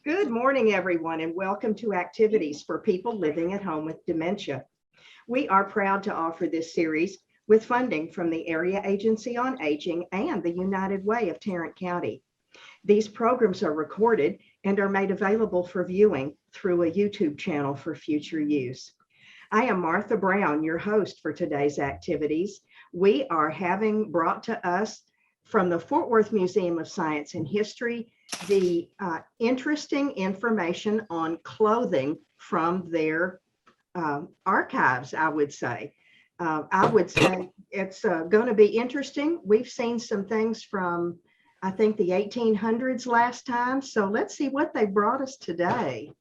Good morning, everyone, and welcome to Activities for People Living at Home with Dementia. We are proud to offer this series with funding from the Area Agency on Aging and the United Way of Tarrant County. These programs are recorded and are made available for viewing through a YouTube channel for future use. I am Martha Brown, your host for today's activities. We are having brought to us from the Fort Worth Museum of Science and History the interesting information on clothing from their archives, I would say. It's going to be interesting. We've seen some things from, I think, the 1800s last time. So let's see what they brought us today.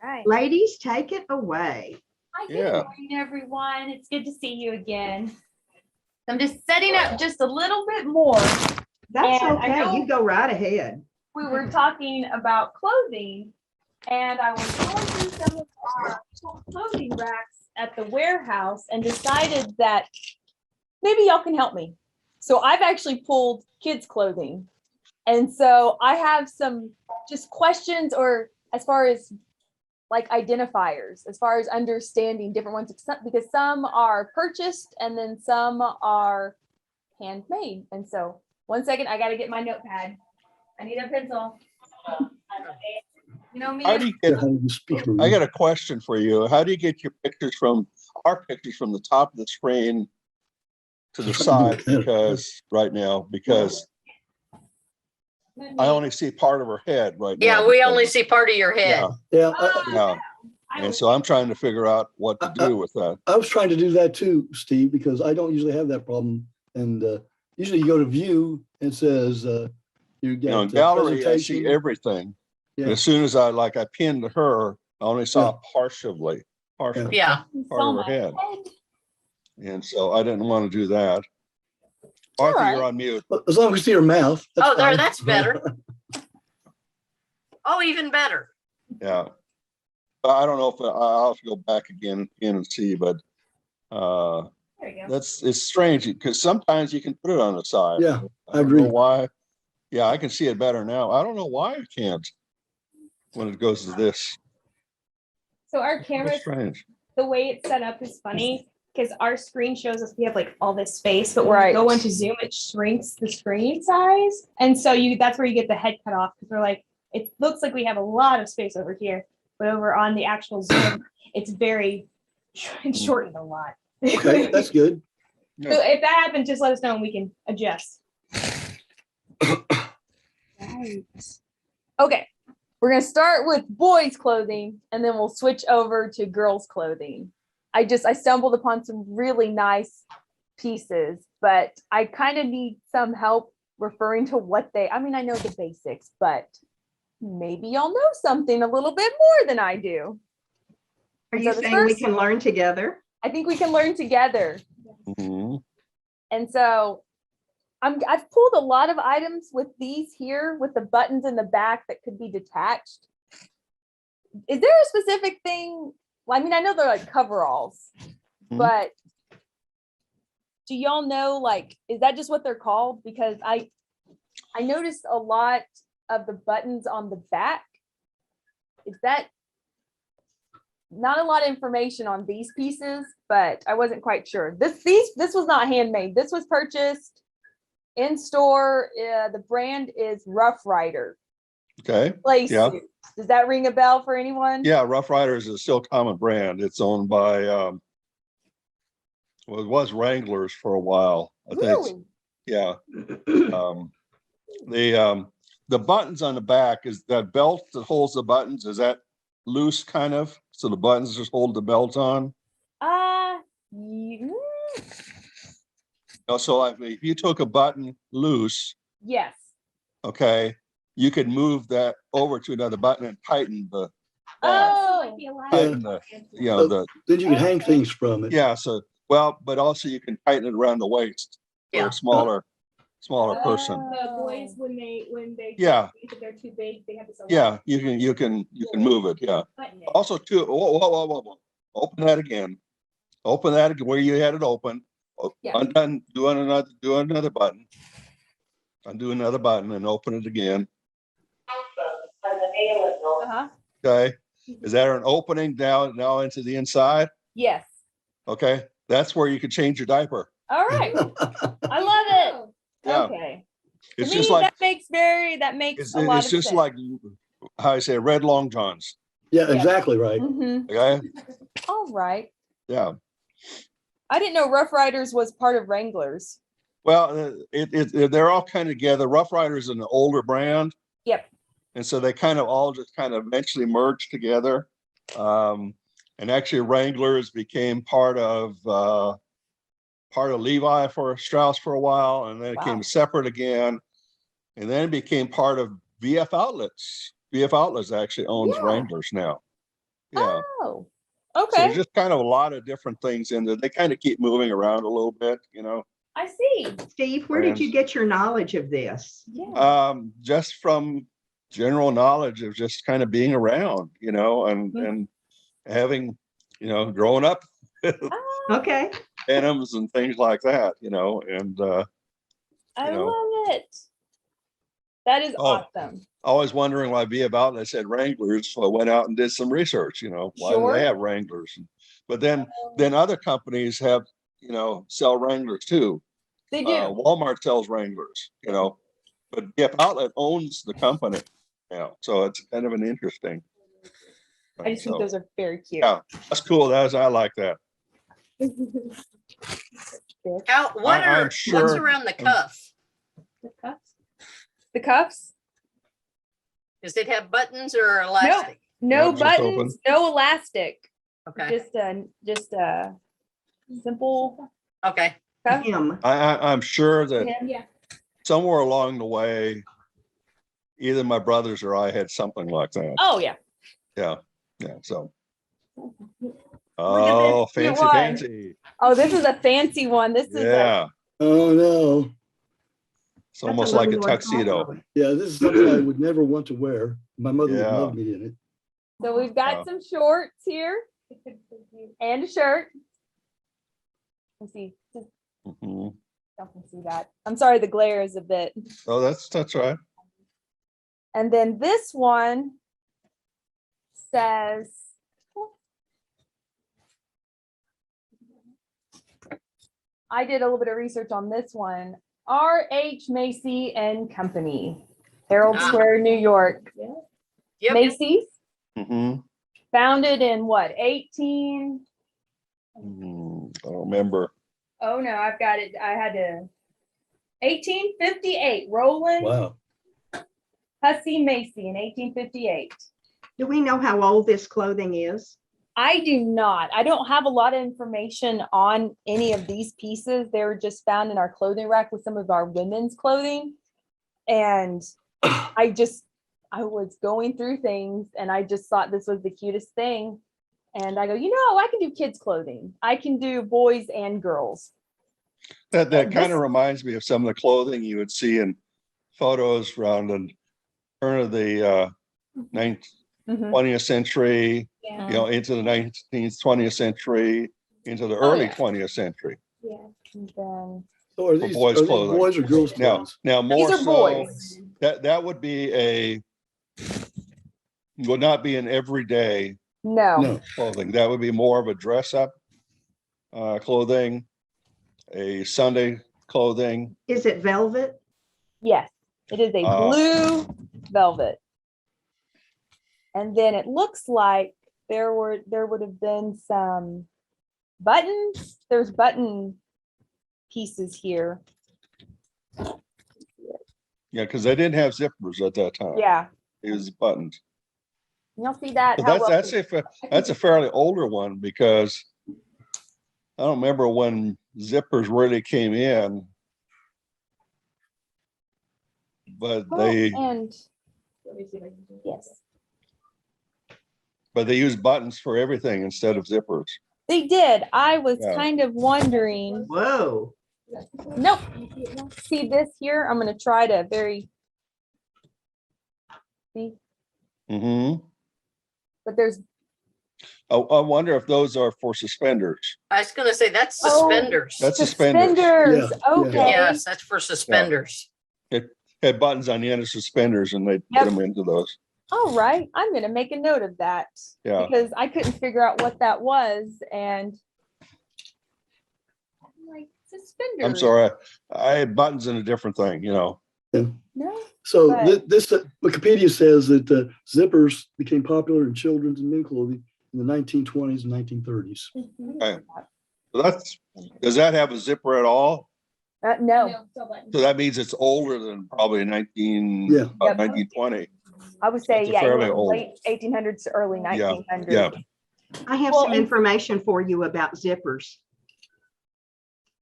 All right. Ladies, take it away. Hi, good morning, everyone. It's good to see you again. I'm just setting up just a little bit more. That's okay. You go right ahead. We were talking about clothing, and I was going through some of our clothing racks at the warehouse and decided that maybe y'all can help me. So I've actually pulled kids' clothing. And so I have some just questions, or as far as like identifiers, as far as understanding different ones, because some are purchased and then some are handmade. And so 1 second, I got to get my notepad. I need a pencil. You know me. I got a question for you. How do you get your pictures from our pictures from the top of the screen to the side? Because I only see part of her head right now. Yeah, we only see part of your head. Yeah. And so I'm trying to figure out what to do with that. I was trying to do that too, Steve, because I don't usually have that problem. And usually you go to view, it says you get in gallery, I see everything. Yeah. As soon as I pinned her, I only saw partially part of her head. And so I didn't want to do that. Martha, you're on mute. As long as we see her mouth. That's better. Oh, even better. Yeah. I don't know if I'll have to go back again and see, but it's strange because sometimes you can put it on the side. Yeah, I agree. Don't know why. Yeah, I can see it better now. I don't know why I can't when it goes to this. So our camera, the way it's set up is funny because our screen shows us we have like all this space, but when we go into Zoom, it shrinks the screen size. And so that's where you get the head cut off because we're like, it looks like we have a lot of space over here, but over on the actual Zoom, it's shortened a lot. Okay, that's good. So if that happens, just let us know and we can adjust. Right. Okay, we're gonna start with boys' clothing and then we'll switch over to girls' clothing. I stumbled upon some really nice pieces, but I kind of need some help referring to what I know the basics, but maybe y'all know something a little bit more than I do. Are you saying we can learn together? I think we can learn together. Mm-hmm. And so I've pulled a lot of items with these here with the buttons in the back that could be detached. Is there a specific thing? Well, I know they're like coveralls, but do y'all know, is that just what they're called? Because I noticed a lot of the buttons on the back. Is that not a lot of information on these pieces, but I wasn't quite sure. This was not handmade. This was purchased in store. The brand is Rough Rider. Okay. Yeah. Does that ring a bell for anyone? Yeah, Rough Rider is a still common brand. It's owned by it was Wranglers for a while. I think. Yeah. The buttons on the back, is that belt that holds the buttons, is that loose kind of? So the buttons just hold the belt on? So if you took a button loose, yes. Okay, you could move that over to another button and tighten the then you can hang things from it. Yeah, so but also you can tighten it around the waist for a smaller person. The boys when they if they're too big, they have to you can move it. Yeah. Also too, whoa. Open that again where you had it open. Undone, do another button. Undo another button and open it again. Uh-huh. Okay. Is there an opening now into the inside? Yes. Okay. That's where you can change your diaper. All right. I love it. Yeah. Okay. To It's me, just like, that makes it's, a lot it's of just sense. like how I say red long johns. Yeah, Yeah. exactly right. Okay. All right. Yeah. I didn't know Rough Riders was part of Wranglers. Well, they're all kind of together. Rough Rider is an older brand. Yep. And so they kind of all just kind of eventually merged together. And actually Wranglers became part of Levi for Strauss for a while, and then it Wow. came separate again. And then it became part of VF Outlets. VF Outlets actually owns Yeah. Wranglers now. Yeah. Oh, So okay. there's just kind of a lot of different things in there. They kind of keep moving around a little bit, I see. Steve, where did you get your knowledge of this? Yeah. Just from general knowledge of just kind of being around, and having, growing up Okay. denims and things like that, and I know. love it. That is Oh. awesome. always wondering why VF Outlet said Wranglers. So I went out and did some research, why do Sure. they have Wranglers? But then other companies have, sell Wranglers too. They do. Walmart sells Wranglers, but VF Outlet owns the company now. So it's kind of an interesting. I just think those are very cute. Yeah, that's cool. I like that. What's sure- around the cuff? The cuffs? The cuffs? Does it have buttons or elastic? No No, just open. buttons, no elastic. Okay, Just a simple okay. cuff. Him. I'm sure that Yeah. somewhere along the way, either my brothers or I had something like that. Oh yeah. Yeah. So. at Oh, this cute fancy, one. fancy. Oh, this is a fancy one. This is Yeah. Oh, no. It's almost like a tuxedo. Yeah, this is something I would never want to wear. My mother would Yeah. love me in it. so we've got Wow. some shorts here and a shirt. Let's see. Just Mhm. don't can see that. I'm sorry, the glare is a bit. Oh, that's right. And then this one says, I did a little bit of research on this one. R.H. Macy and Company, Herald Ah. Square, New York. Yep. Macy's, Mhm. founded in what, 18? I don't remember. Oh no, I've got it. I had to. 1858, Roland Wow. Hussey Macy in 1858. Do we know how old this clothing is? I do not. I don't have a lot of information on any of these pieces. They were just found in our clothing rack with some of our women's clothing. And I was going through things and I just thought this was the cutest thing. And I go, I can do kids clothing. I can do boys and girls. That this- kind of reminds me of some of the clothing you would see in photos around the turn of the 20th century, Yeah. into the 19th, 20th century, into the Oh, early yeah. 20th century. And then So are For these boys' clothing. boys or girls' Now, clothes? more are so, boys. that would be would not be an everyday No. clothing. That would be more of a dress up clothing, a Sunday clothing. Is it velvet? Yes, it is a blue velvet. And then it looks like there would have been some buttons. There's button pieces here. Yeah, because they didn't have zippers at that time. Yeah. It was buttons. You'll see that. But how well- that's a fairly older one because I don't remember when zippers really came in. But Oh, they and yes, used buttons for everything instead of zippers. they did. I was Yeah. kind of wondering. Whoa. Nope. See this here? I'm going to try to see, Mm-hmm. but there's I wonder if those are for suspenders. I was gonna say that's Oh. suspenders. That's suspenders. Yeah, yeah. Okay. Yes, that's for suspenders. Had buttons on the end of suspenders and they put Yep. them into those. All right, I'm gonna make a note of that Yeah. because I couldn't figure out what that was, and I'm like suspenders. I'm sorry. I had buttons in a different thing, you know. No. So But- this Wikipedia says that zippers became popular in children's and men clothing in the 1920s and 1930s. Okay. So does that have a zipper at all? No, So that means it's older than probably Yeah. Yep. 1920. I would say, That's yeah, fairly you know, old. late 1800s to early 1900s. Yeah. I have Well, some and- information for you about zippers.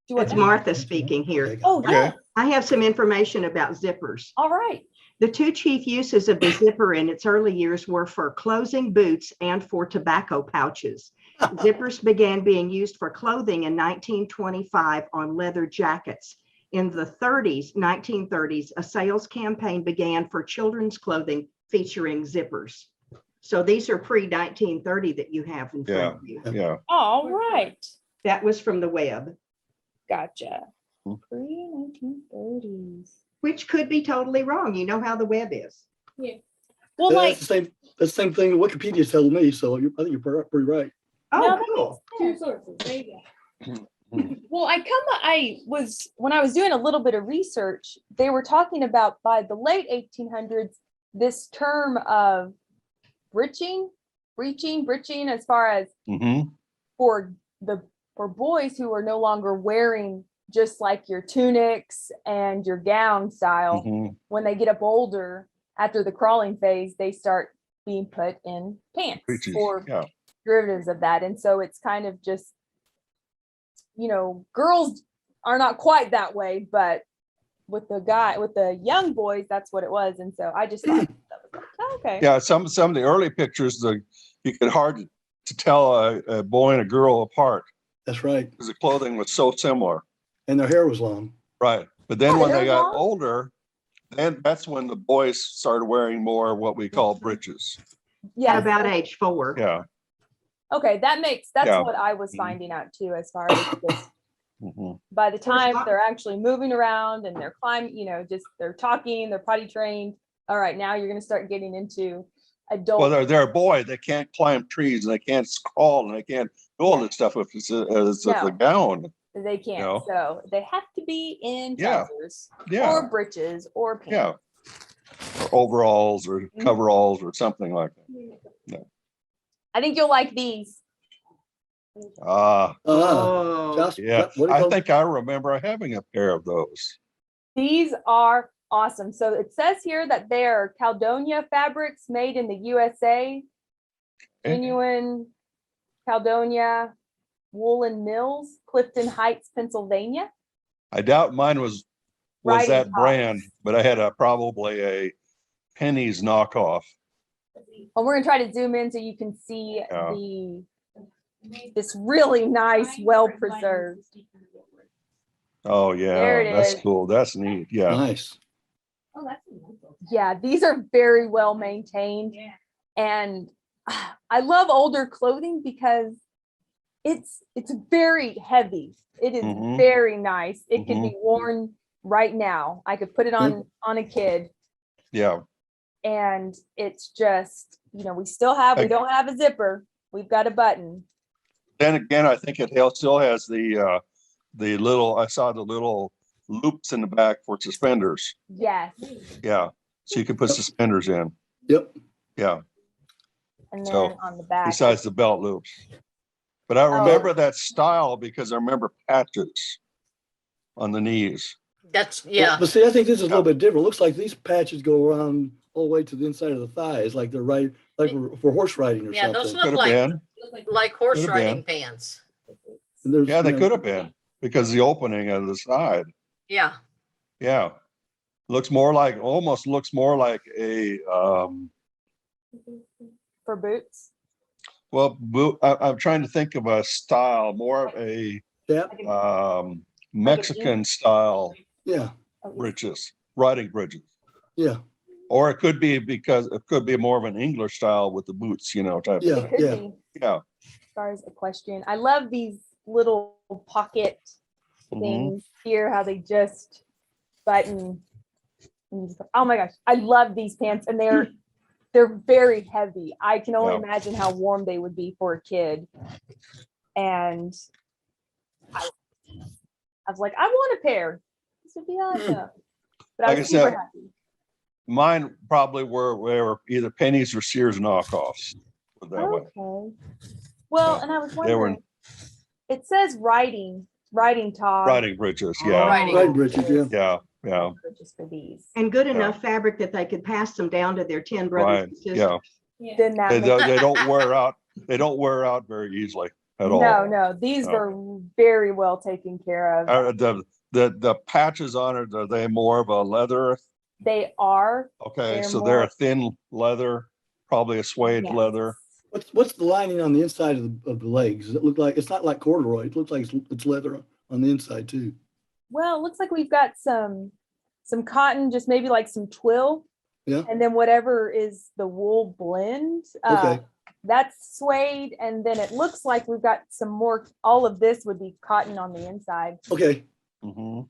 Do what It's now? Martha speaking here. Oh, Okay. yeah, I have some information about zippers. all right. The two chief uses of the zipper in its early years were for closing boots and for tobacco pouches. Zippers began being used for clothing in 1925 on leather jackets. In the 1930s, a sales campaign began for children's clothing featuring zippers. So these are pre-1930 that you have in front of you. Yeah. All right. That was from the web, Gotcha. Hmm. Pre-1930s. which could be totally wrong. You know how the web is. Well, like, That's the same thing Wikipedia tells me. So I think you're pretty right. Oh, no, that cool. makes sense. Well, when I was doing a little bit of research, they were talking about by the late 1800s, this term of breeching, as far as Mm-hmm. for boys who are no longer wearing just like your tunics and your gown style. Mm-hmm. When they get up older, after the crawling phase, they start being put in pants Breeches, or yeah. derivatives of that. And so it's kind of just, you know, girls are not quite that way, but with the young boys, that's what it was. And so I just thought that was like, oh, okay. Yeah, some of the early pictures, you could hard to tell a boy and a girl apart That's right. because the clothing was so similar. And their hair was long. Right. But then Oh, when they're they got long? older, then that's when the boys started wearing more what we call breeches. Yeah. At about age 4. Yeah. Okay. That's Yeah. what I was Mhm. finding out too, as far as just Mm-hmm. by the time not- they're actually moving around and they're climbing, you know, just they're talking, they're potty trained. All right, now you're going to start getting into adult. Well, they're a boy. They can't climb trees and they can't crawl and they can't do all this stuff if it's a gown. They can't. No. So they have to be in Yeah. trousers Yeah. or breeches or pants. Yeah. Or overalls or Mhm. coveralls or something like that. I think you'll like these. Ah, Oh, Josh, yeah. what do you I call think I remember having a pair of those. These are awesome. So it says here that they're Caledonia fabrics made in the USA, Okay. genuine Caledonia woolen mills, Clifton Heights, Pennsylvania. I doubt mine was Riding that tops. brand, but I had probably a Penny's knockoff. And we're gonna try to zoom in so you can see Yeah. this really nice, well preserved. Oh There yeah, it that's is. cool. That's neat. Yeah. Nice. Yeah, these are very well maintained. And I love older clothing because it's very heavy. It is Mhm. very nice. It can be worn right now. I could put it on a kid, Yeah. and it's just, you know, we don't have a zipper. We've got a button. Then again, I think it still has the little. I saw the little loops in the back for suspenders. Yes. Yeah. So you can put suspenders in. Yep. Yeah. And then So, on the back. Besides the belt loops. But I remember that style because I remember patches on the knees. That's, yeah. But see, I think this is a little bit different. It looks like these patches go around all the way to the inside of the thighs, like they're for horse riding or Yeah, those something. look Could have like, been. like horse Could've riding been. pants. And there's, Yeah, they you know, could have been because the opening of the side. Yeah. Yeah. Almost looks more like a For boots. I'm trying to think of a style, more of a Cap. Mexican style Yeah. breeches, riding bridges. Yeah. Or it could be more of an English style with the boots, type. Yeah. It could Yeah. be, Yeah. as far as equestrian. I love these little pocket Mhm. things here, how they just button. Oh my gosh, I love these pants, and they're they're very heavy. I can only Yeah. imagine how warm they would be for a kid. And I was like, I want a pair. This would be awesome. But I Like I was super said, happy. Mine probably were either Penny's or Sears knockoffs. Put it that way. Okay. Well, Yeah. and I was They were wondering, it says riding top. riding breeches, yeah, Riding. Right, Richard, yeah. yeah, Purchase for these. And good enough fabric that they could pass them down to their 10 brothers right, and sisters. yeah. Then that They, makes, they don't wear out. They don't wear out very easily at all. no, these No. were very well taken care of. The patches on it, are they more of a leather? They are. Okay, They're so they're more- a thin leather, probably a suede Yes. leather. What's the lining on the inside of the legs? Does it look like, it's not like corduroy, it looks like it's leather on the inside too. Well, it looks like we've got some cotton, just maybe like some twill. Yeah. And then whatever is the wool blend. Okay. That's suede. And then it looks like we've got some more, all of this would be cotton on the inside. Okay, Mhm.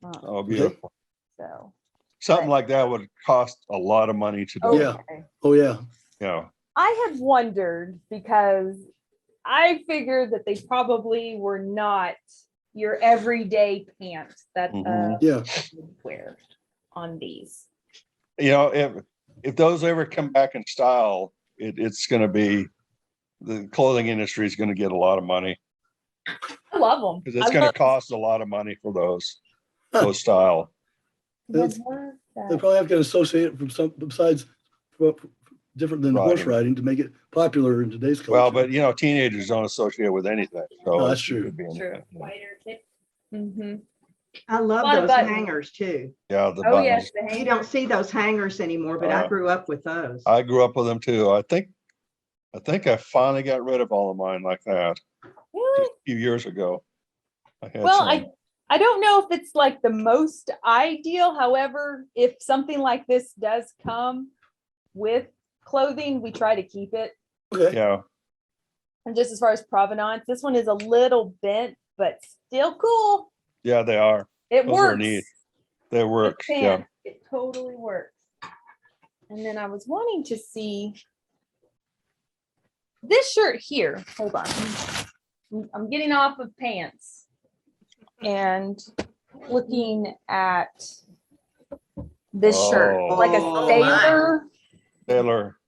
Uh, Oh, beautiful. So. Something like that would cost a lot of money to do. Yeah. okay. oh, yeah. Yeah, I had wondered because I figured that they probably were not your everyday pants that Mhm. Yeah. would wear on these. you know, if those ever come back in style, it's gonna be, the clothing industry is gonna get a lot of money. I love them. Because it's gonna cost a lot of money for those style. That's- They probably have to associate it from some, besides, different than horse Riding. riding to make it popular in today's culture. Well, but you know, teenagers don't associate with anything. So No, that's it true. could be anything. Mm-hmm. I love Lot of those buttons. hangers too. Yeah, the Oh, buttons. yes. The You hanger. don't see those hangers anymore, but I Uh, grew up with those. I grew up with them too. I think I finally got rid of all of mine like that Really? just a few years ago. I had Well, some. I don't know if it's like the most ideal. However, if something like this does come with clothing, we try to keep it. Okay, Yeah, And just as far as provenance, this one is a little bent, but still cool. yeah, they are. It Those are works. neat. They work. It Yeah. can. It totally works. And then I was wanting to see this shirt here. Hold on. I'm getting off of pants and looking at this shirt, like a Oh. sailor. Taylor.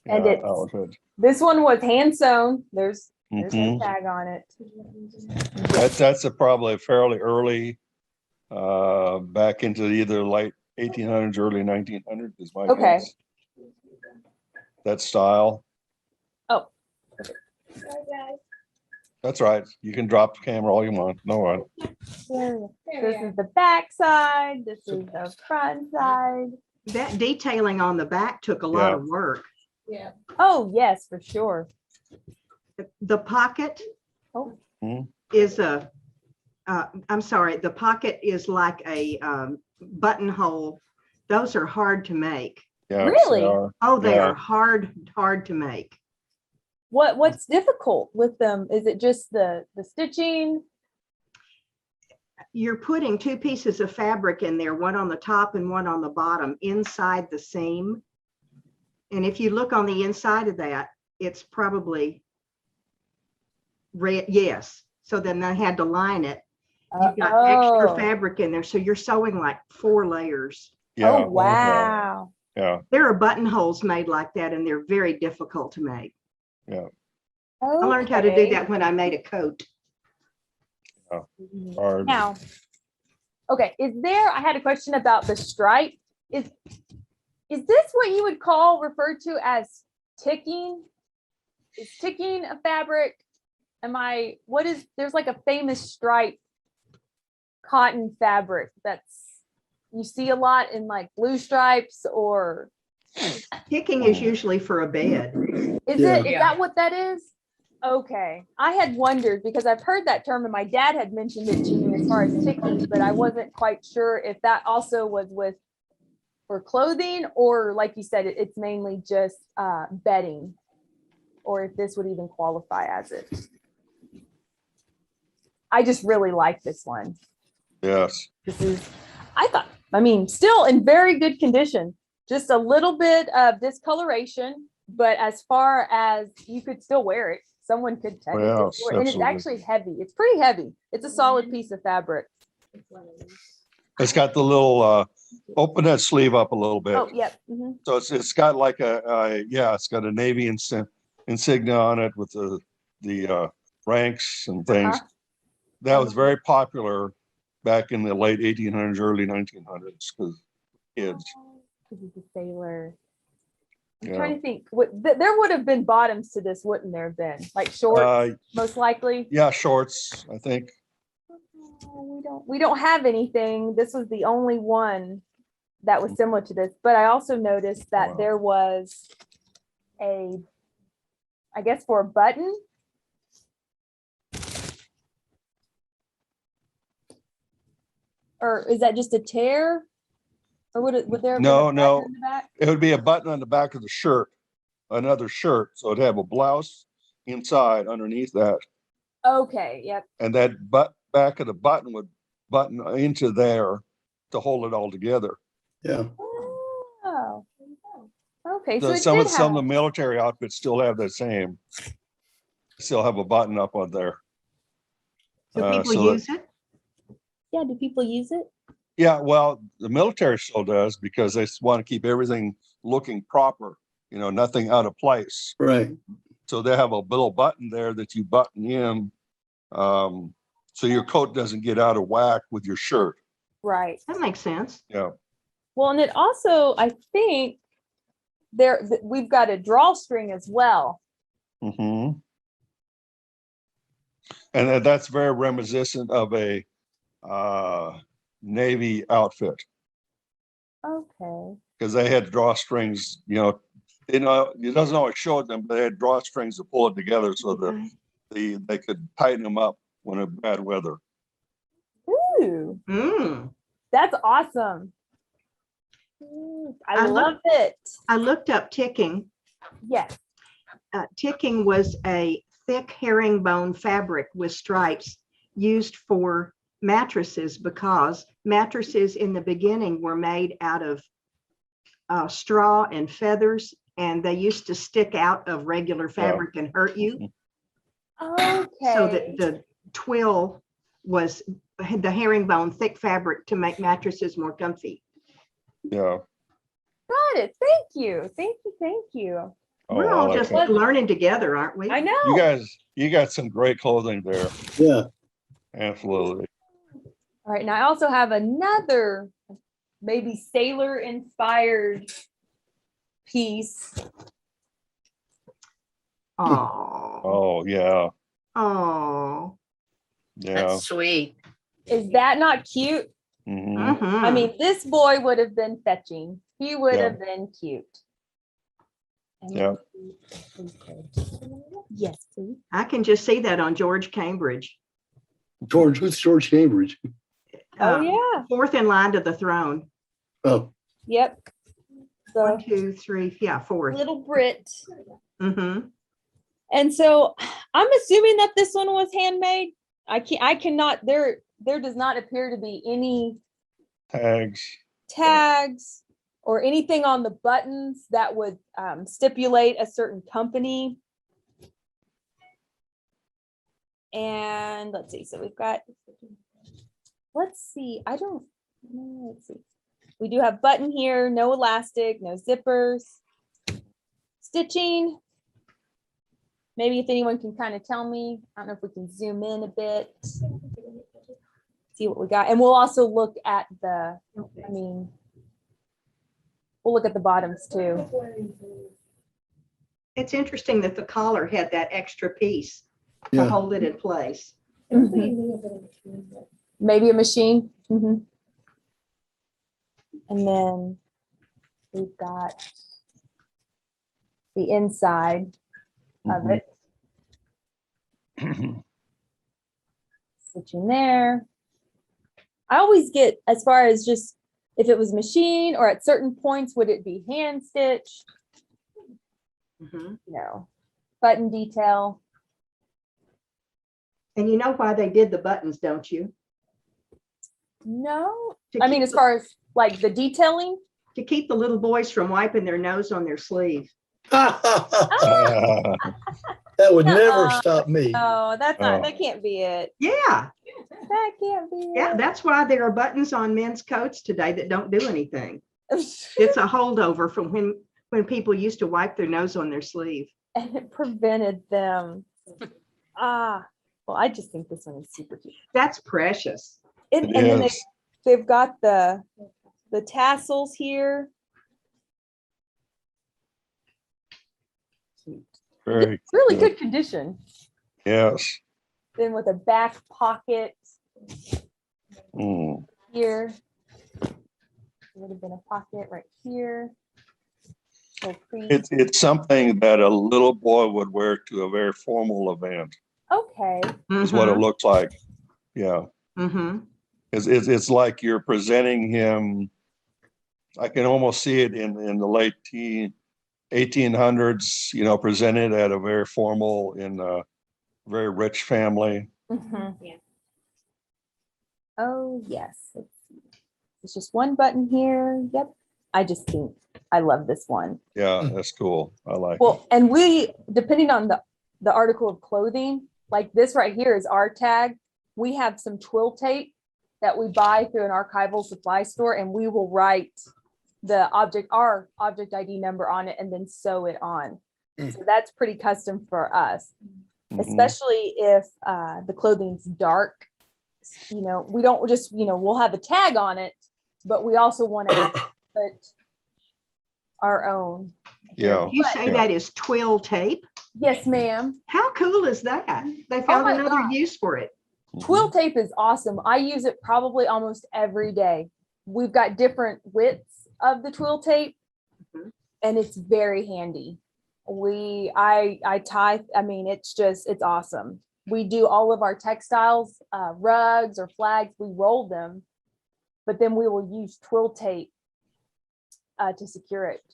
And Yeah, it's- that was it. This one was hand sewn. There's no Mhm. tag on it. That's a probably fairly early, back into either late 1800s, early 1900s is my Okay. guess. That style. Oh. That's right. You can drop the camera all you want. No one. This is the back side. This is the front side. That detailing on the back took a lot Yeah. of work. Oh, yes, for sure. The pocket Oh. Mhm. is I'm sorry, the pocket is like a buttonhole. Those are hard to make. Yeah. Really? they are. Oh, they Yeah. are hard to make. What's difficult with them? Is it just the stitching? You're putting two pieces of fabric in there, one on the top and one on the bottom inside the seam. And if you look on the inside of that, it's probably red. Yes. So then I had to line it. You've got extra Oh. fabric in there. So you're sewing like 4 layers. Yeah. Oh, wow. Yeah. There are buttonholes made like that and they're very difficult to make. I learned how to do Okay. that when I made a coat. Hard. Now, okay, I had a question about the stripe. Is this what you would refer to as ticking? Is ticking a fabric? There's like a famous stripe cotton fabric you see a lot in like blue stripes, or Ticking is usually for a bed. is Yeah. it, is that what that is? Okay, I had wondered because I've heard that term and my dad had mentioned it to me as far as ticking, but I wasn't quite sure if that also was for clothing, or like you said, it's mainly just bedding, or if this would even qualify as it. I just really like this one. Yes. This is, still in very good condition. just a little bit of discoloration, but as far as you could still wear it, someone could technically Well, wear it. And it's absolutely. actually heavy. It's pretty heavy. It's a solid piece of fabric. It's got the little, open that sleeve up a little bit. Oh, yep. Mhm. So it's got like it's got a Navy insignia on it with the ranks and things. Uh-huh. That was very popular back in the late 1800s, early 1900s, because kids. This is a sailor. I'm Yeah. trying to think. There would have been bottoms to this, wouldn't there have been? Like shorts, most likely. Yeah, shorts, I think. We don't have anything. This was the only one that was similar to this. But I also noticed that Wow. there was I guess for a button. Or is that just a tear? Or would there have been a No, button no. in the back? It would be a button on the back of the shirt, another shirt. So it'd have a blouse inside underneath that. Okay, yep. And that back of the button would button into there to hold it all together. Yeah. Oh. Okay, so So it some did of the have. military outfits still have the same. Still have a button up on there. Do people so that- use it? Yeah, do people use it? Yeah, well, the military still does because they want to keep everything looking proper, nothing out of place. Right. So they have a little button there that you button in, so your coat doesn't get out of whack with your shirt. Right. That makes sense. Yeah. Well, and it also, I think we've got a drawstring as well. Mm-hmm. And that's very reminiscent of a Navy outfit Okay. because they had drawstrings. It doesn't always show them, but they had drawstrings to pull it together so that Okay. they could tighten them up when it bad weather. Ooh, Mm. that's awesome. I love it. I looked up ticking. Yes. Ticking was a thick herringbone fabric with stripes used for mattresses because mattresses in the beginning were made out of straw and feathers, and they used to stick out of regular fabric and hurt you. Okay. So that the twill had the herringbone thick fabric to make mattresses more comfy. Yeah. Got it. Thank you. Thank you. Thank you. We're I all like just that. learning together, aren't we? I know. You got some great clothing there. Yeah. Absolutely. All right. And I also have another maybe sailor inspired piece. Oh, Oh yeah. oh. Yeah. That's sweet. Is that not cute? Mhm. I mean, this boy would have been fetching. He would Yeah. have been cute. And Yeah. Yes, please. I can just see that on George Cambridge. Who's George Cambridge? Oh, Uh, yeah. Fourth in line to the throne. Oh, Yep. One, The two, three, yeah, fourth. little Brit. Mm-hmm. And so I'm assuming that this one was handmade. I cannot, there does not appear to be any Tags. tags or anything on the buttons that would stipulate a certain company. And let's see, so we've got, let's see, let's see. We do have button here, no elastic, no zippers. Stitching. Maybe if anyone can kind of tell me, I don't know if we can zoom in a bit. See what we got. And we'll also look at we'll look at the bottoms too. It's interesting that the collar had that extra piece to yeah. hold it in place. Maybe a machine. Mhm. And then we've got the inside of Mhm. it. Stitching there. I always get as far as just if it was machine or at certain points, would it be hand stitched? Mhm. No. Button detail. And you know why they did the buttons, don't you? No. To I mean, keep as far as like the detailing. to keep the little boys from wiping their nose on their sleeve. That would never stop me. Oh, that's not, Oh. that can't be it. Yeah, That can't be yeah, it. that's why there are buttons on men's coats today that don't do anything. It's a holdover from when people used to wipe their nose on their sleeve. And it prevented them. Well, I just think this one is super cute. That's precious. And It then is. they've got the tassels here. Very It's really good. good condition. Yes. Then with a back pocket Mm. here. Would have been a pocket right here. Little crease. It's something that a little boy would wear to a very formal event, Okay. is what it looks like. Yeah. Mm-hmm. It's like you're presenting him. I can almost see it in the late 1800s, you know, presented at a very formal, in a very rich family. Yeah. Oh, yes. Let's see. There's just one button here. Yep. I just think I love this one. Yeah, that's cool. I like it. Well, and we, depending on the article of clothing, like this right here is our tag. We have some twill tape that we buy through an archival supply store, and we will write our object ID number on it and then sew it on. So that's pretty custom for us, Mhm. especially if the clothing's dark. You know, we don't just, you know, we'll have a tag on it, but we also want to put our own. Yeah. You say Yeah. that is twill tape? Yes, ma'am. How cool is that? They found my another God. use for it. Twill tape is awesome. I use it probably almost every day. We've got different widths of the twill tape, Mhm. and it's very handy. I tie, I mean, it's awesome. We do all of our textiles, rugs or flags, we roll them, but then we will use twill tape to secure it.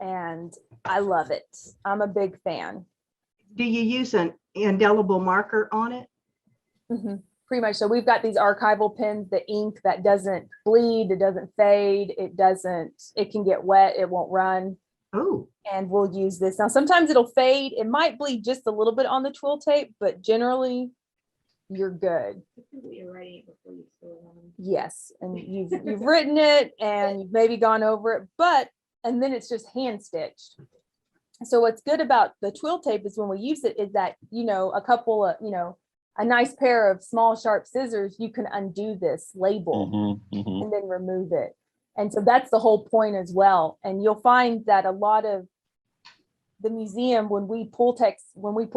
And I love it. I'm a big fan. Do you use an indelible marker on it? Pretty much. So we've got these archival pens, the ink that doesn't bleed, it doesn't fade, it can get wet, it won't run. Oh, And we'll use this. Now, sometimes it'll fade. It might bleed just a little bit on the twill tape, but generally you're good. Yes. And you've written it and you've maybe gone over it, and then it's just hand stitched. So what's good about the twill tape is when we use it is that, you know, a nice pair of small sharp scissors, you can undo this label and then remove it. And so that's the whole point as well. And you'll find that a lot of the museum, when we pull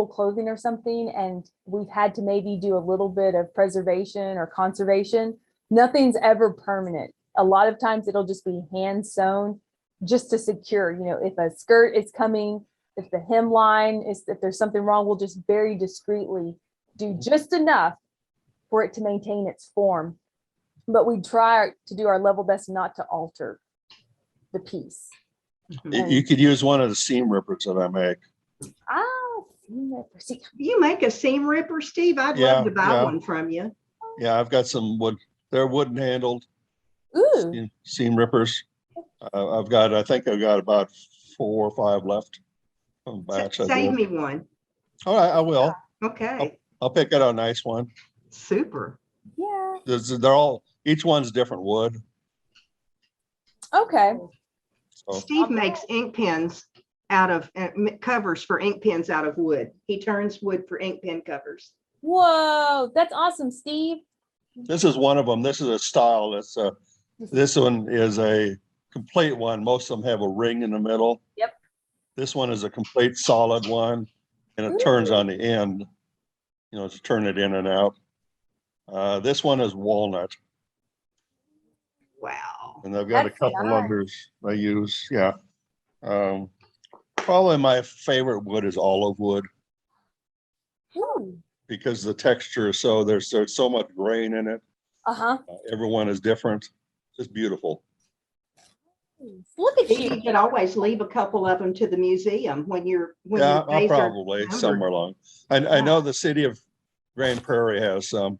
clothing or something, and we've had to maybe do a little bit of preservation or conservation, nothing's ever permanent. A lot of times it'll just be hand sewn just to secure, you know, if a skirt is coming, if the hemline if there's something wrong, we'll just very discreetly do just enough for it to maintain its form. But we try to do our level best not to alter the piece. You could use one of the seam rippers that I make. See, you make a seam ripper, Steve? I'd Yeah, love to buy yeah. one from you. Yeah, I've got some wood. They're wooden handled ooh, seam rippers. I think I've got about 4 or 5 left from batch. Save me one. All right, I will. Okay, I'll pick out a nice one. super. yeah, Each one's different wood. okay. So, Steve makes ink pens out of covers for ink pens out of wood. He turns wood for ink pen covers. Whoa, that's awesome, Steve. this is one of them. This is a style. This one is a complete one. Most of them have a ring in the middle. Yep. This one is a complete solid one, and it turns on the end, you know, to turn it in and out. This one is walnut, Wow. and I've got a That's couple nice. others I use. Yeah. Probably my favorite wood is olive wood Ooh. because the texture is there's so much grain in it. Uh-huh. Everyone is different. Just beautiful. Look at You you. could always leave a couple of them to the museum when Yeah, your I'll days are probably numbered. somewhere along. I know the city of Grand Prairie has some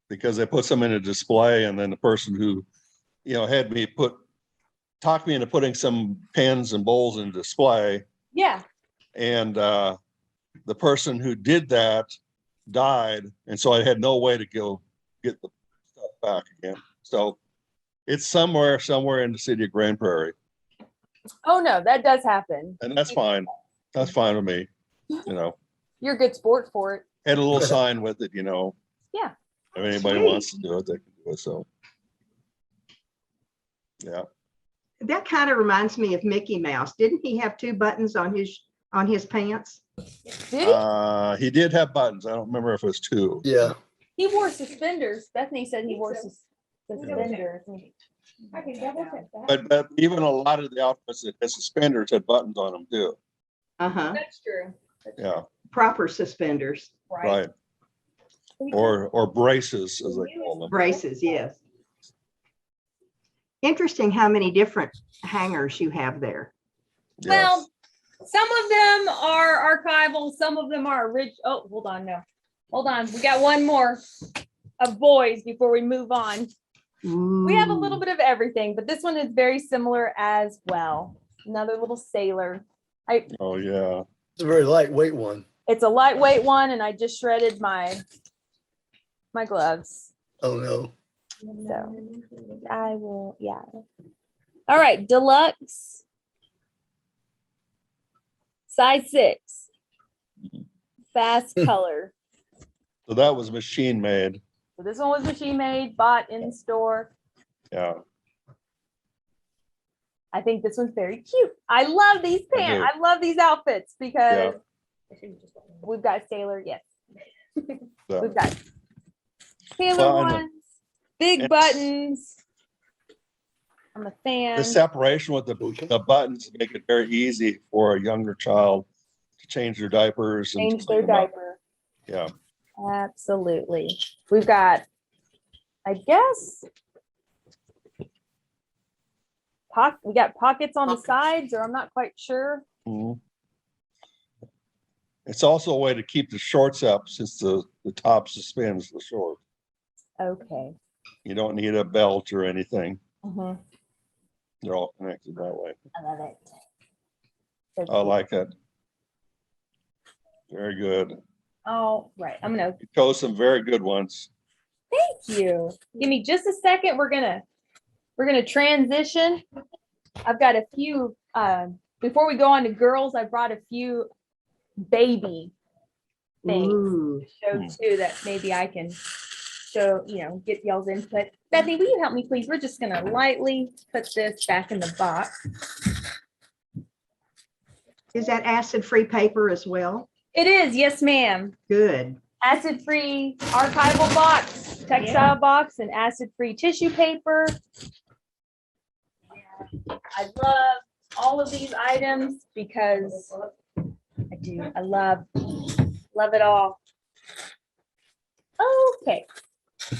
because they put some in a display, and then the person who, you know, had me put talked me into putting some pens and bowls in display. Yeah. And the person who did that died. And so I had no way to go get the stuff back again. So it's somewhere in the city of Grand Prairie. Oh, no, that does happen. And that's fine. That's fine with me. You're a good sport for it. Had a little sign with it, Yeah. If anybody Sweet. wants to do it, they can do it. So, yeah. That kind of reminds me of Mickey Mouse. Didn't he have 2 buttons on his pants? Did he? He did have buttons. I don't remember if it was 2. Yeah. He wore suspenders. Bethany said he wore suspenders. I can double check that. But even a lot of the outfits that had suspenders had buttons on them too. Uh-huh. That's true. Yeah, Proper suspenders, right. Or braces, as they call them. braces, yes. Interesting how many different hangers you have there. Yes. Well, some of them are archival, some of them are original. Oh, hold on, no. Hold on, we got one more of boys before we move on. We have a little bit of everything, but this one is very similar as well. Another little sailor. Oh, yeah. It's a very lightweight one. It's a lightweight one, and I just shredded my gloves. Oh, no. So I will, yeah. All right, deluxe. Size 6. Fast color. So that was machine made. So this one was machine made, bought in store. Yeah. I think this one's very cute. I love these pants. I love these outfits because we've got sailor, yes. So, We've got sailor Well, and ones, big buttons. I'm a fan. the separation with the buttons make it very easy for a younger child to change their diapers. And Change their clean them up. diaper. Yeah. Absolutely. We've got, I guess, we got pockets on the sides, or I'm not quite sure. Mhm. It's also a way to keep the shorts up since the top suspends the short. Okay. You don't need a belt or anything. Mhm. They're all connected that way. I love it. So I cute. like it. Very good. Oh, right. I'm gonna You chose some very good ones. thank you. Give me just a second. We're gonna transition. I've got a few before we go on to girls, I brought a few baby things Ooh. to show too that maybe I can show, get y'all's input. Bethany, will you help me please? We're just gonna lightly put this back in the box. Is that acid-free paper as well? It is, yes, ma'am. Good. Acid-free archival box, textile box, and acid-free tissue paper. I love all of these items because I do. I love it all. Okay.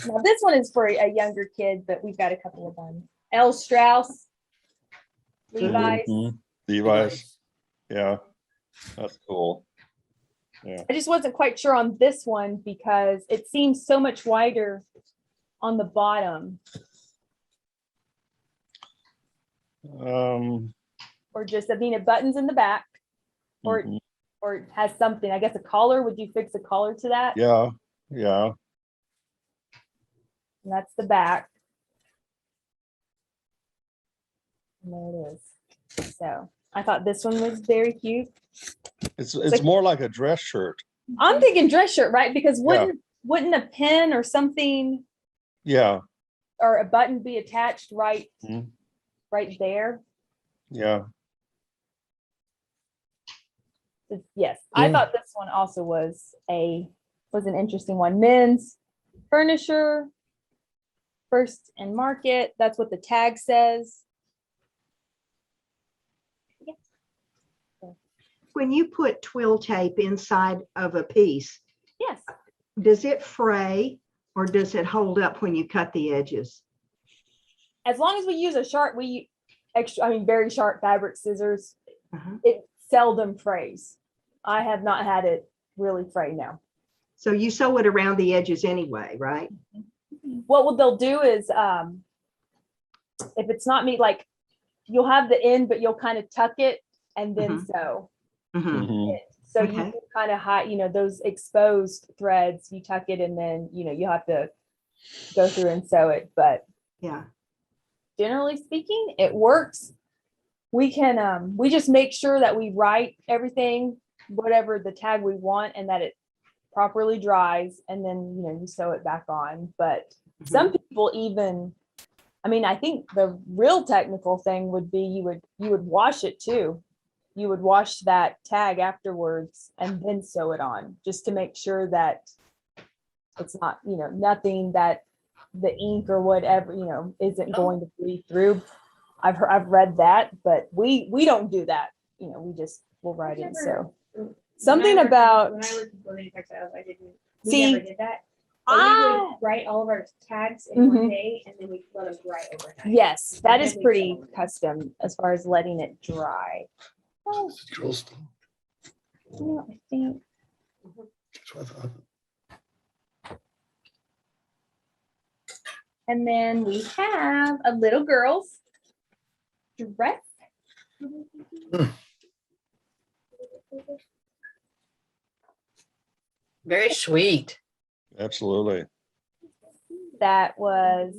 Now this one is for a younger kid, but we've got a couple of them. L. Strauss, Levi's. Mhm. Levi's. Yeah, that's cool. I just wasn't quite sure on this one because it seems so much wider on the bottom. Or just, it buttons in the back, or Mhm. or it has something, I guess a collar. Would you fix a collar to that? Yeah, yeah. And that's the back. And there it is. So I thought this one was very cute. It's like- more like a dress shirt. I'm thinking dress shirt, right? Because wouldn't a pin or something Yeah, or a button be attached right Mhm. right there? yeah. Yes, I Yeah. thought this one also was an interesting one. Men's furniture, First and Market. That's what the tag says. When you put twill tape inside of a piece, Yes. does it fray or does it hold up when you cut the edges? As long as we use very sharp fabric scissors, Uh-huh. it seldom frays. I have not had it really fray now. So you sew it around the edges anyway, right? What they'll do is, if it's not me, like you'll have the end, but you'll kind of tuck it and then Mhm. sew. Mhm. Mhm. So Okay. you can kind of hide, those exposed threads, you tuck it and then, you have to go through and sew it. But Yeah. generally speaking, it works. We can, we just make sure that we write everything, whatever the tag we want, and that it properly dries, and then, you sew it back on. But some people even, I think the real technical thing would be you would wash it too. You would wash that tag afterwards and then sew it on, just to make sure that it's not, nothing that the ink or whatever, isn't going to bleed through. I've read that, but we don't do that. We'll write it. So something about When I worked in building textiles, I didn't. We See, never did that. But we ah, would write all of our tags in one Mhm. day, and then we let them dry overnight. yes, that is Then we pretty sew them. custom as far as letting it dry. Oh, Girl stuff. I think That's what I thought. And then we have a little girl's dress. Very sweet. Absolutely. That was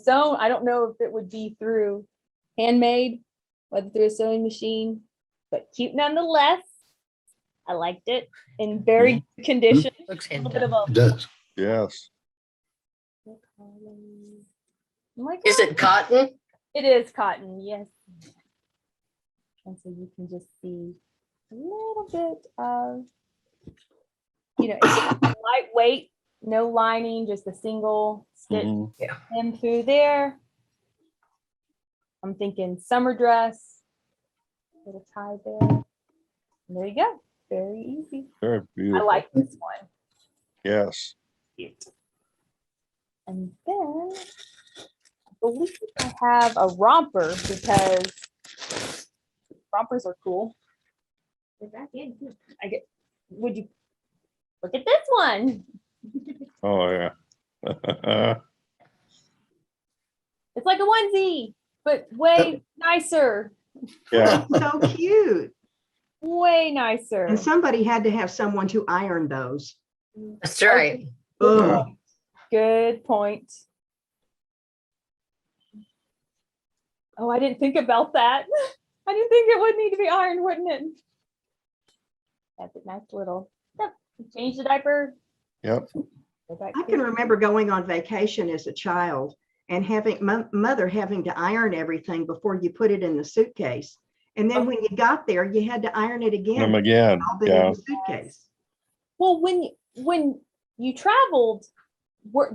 sewn. I don't know if it would be through handmade, whether through a sewing machine, but cute nonetheless. I liked it in very good condition. Looks A little hand bit of done. a It does. Yes. I'm like, Is it cotton? it is cotton, yes. And so you can just see a little bit of, it's lightweight, no lining, just a single stitch Mhm. hem through there. I'm thinking summer dress, little tie there. And there you go. Very easy. Very I beautiful. like this one. Yes. And then I believe I have a romper because rompers are cool. They're back in, too. Would you look at this one? Oh, yeah. It's like a onesie, but way nicer. Yeah. So cute. Way nicer. And somebody had to have someone to iron those. That's right. Ugh. Good point. Oh, I didn't think about that. I didn't think it would need to be ironed, wouldn't it? That's a nice little. Yep. Change the diaper. Yep. Go back I to can it. remember going on vacation as a child and having mother having to iron everything before you put it in the suitcase. And then when you got there, you had to iron it again. Again. All been in Yeah. the suitcase. Well, when you traveled,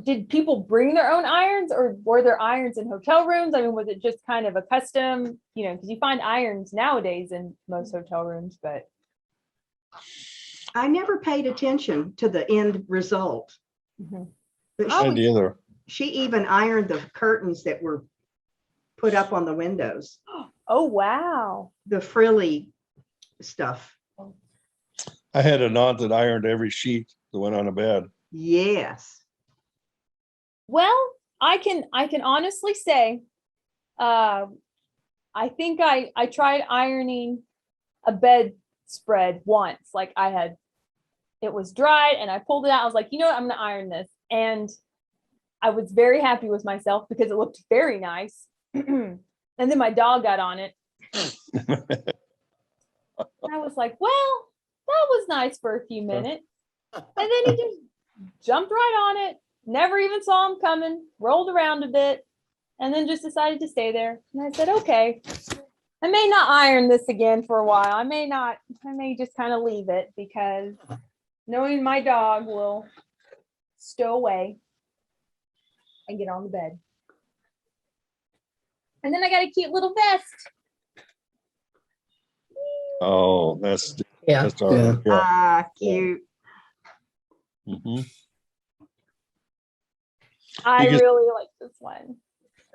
did people bring their own irons, or were there irons in hotel rooms? Was it just kind of a custom, because you find irons nowadays in most hotel rooms, but I never paid attention to the end result. Mhm. But And either. she even ironed the curtains that were put up on the windows, Oh, wow. the frilly stuff. I had an aunt that ironed every sheet that went on a bed. Yes. Well, I can honestly say, I think I tried ironing a bedspread once. Like it was dried and I pulled it out. I was like, you know what, I'm gonna iron this. And I was very happy with myself because it looked very nice. And then my dog got on it. I was like, well, that was nice for a few minutes. And then he just jumped right on it. Never even saw him coming, rolled around a bit, and then just decided to stay there. And I said, okay, I may not iron this again for a while. I may just kind of leave it, because knowing my dog will stow away and get on the bed. And then I got a cute little vest. Oh, that's Yeah. all right. Yeah. Ah, cute. Mhm. I You can- really like this one.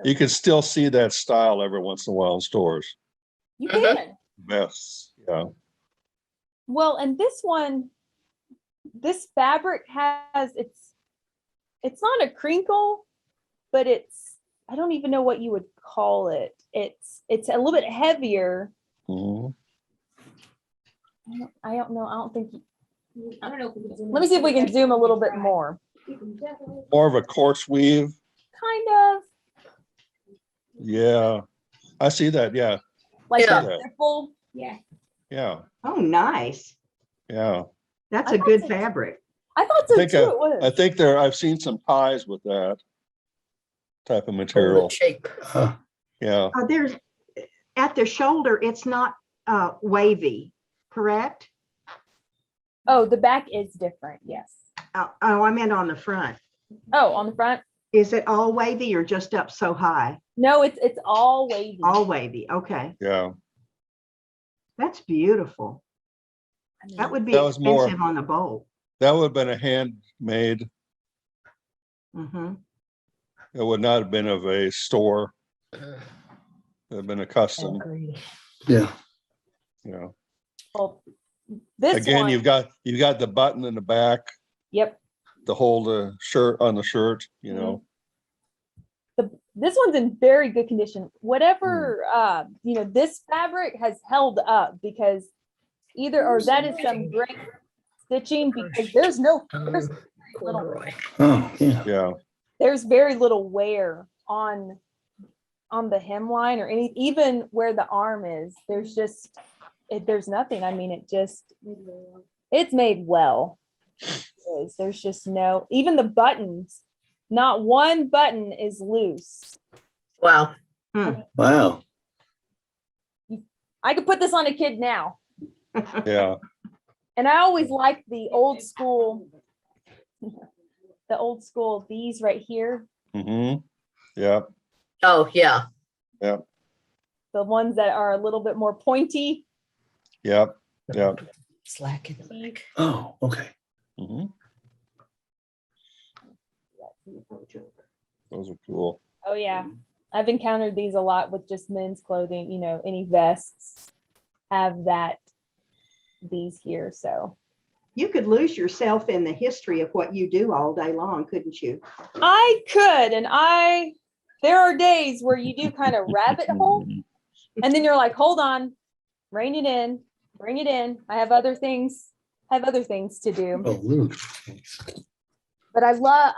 You can still see that style every once in a while in stores. You Mhm. can. Vests. Yeah. Well, and this fabric has, it's not a crinkle, but I don't even know what you would call it. it's a little bit heavier. Mhm. I don't know. I don't think. I don't know if we can zoom. Let me see if we can zoom a little bit more. You can definitely. More of a coarse weave. Kind of Yeah, I see that. Yeah, like Yeah. a ripple. Yeah. yeah, Oh, nice. yeah. That's I a good thought so. fabric. I thought I so think too. It was. I think I've seen some ties with that type of Oval material. shape. Yeah, There's, at the shoulder, it's not wavy, correct? Oh, the back is different. Yes. Oh, I meant on the front. Oh, on the front. Is it all wavy or just up so high? No, it's all wavy. All wavy. Okay. yeah. That's beautiful. I mean, That would be That was more- expensive on a bolt. That would have been a handmade. Mm-hmm. It would not have been of a store. It would have been a custom. Yeah. Yeah. well, this Again, one. you've got the button in the back Yep. to hold the shirt on the shirt. You know. This one's in very good condition. Whatever, this fabric has held up because that is some great stitching because there's little, Oh, yeah. Yeah. there's very little wear on the hemline or even where the arm is. There's nothing. I mean, it's made well. There's just even the buttons, not one button is loose. Wow. Wow. I could put this on a kid now. Yeah. And I always like the old school, these right here, Mm-hmm. Yeah. Oh, yeah. the ones that are a little bit more pointy. Yep. Yep. Slack in the back. Oh, okay. Mm-hmm. Those are cool. Oh yeah. I've encountered these a lot with just men's clothing, any vests have these here. So You could lose yourself in the history of what you do all day long, couldn't you? I could, and there are days where you do kind of rabbit hole, and then you're like, hold on, rein it in, bring it in. I have other things to do. Oh, Luke. But I love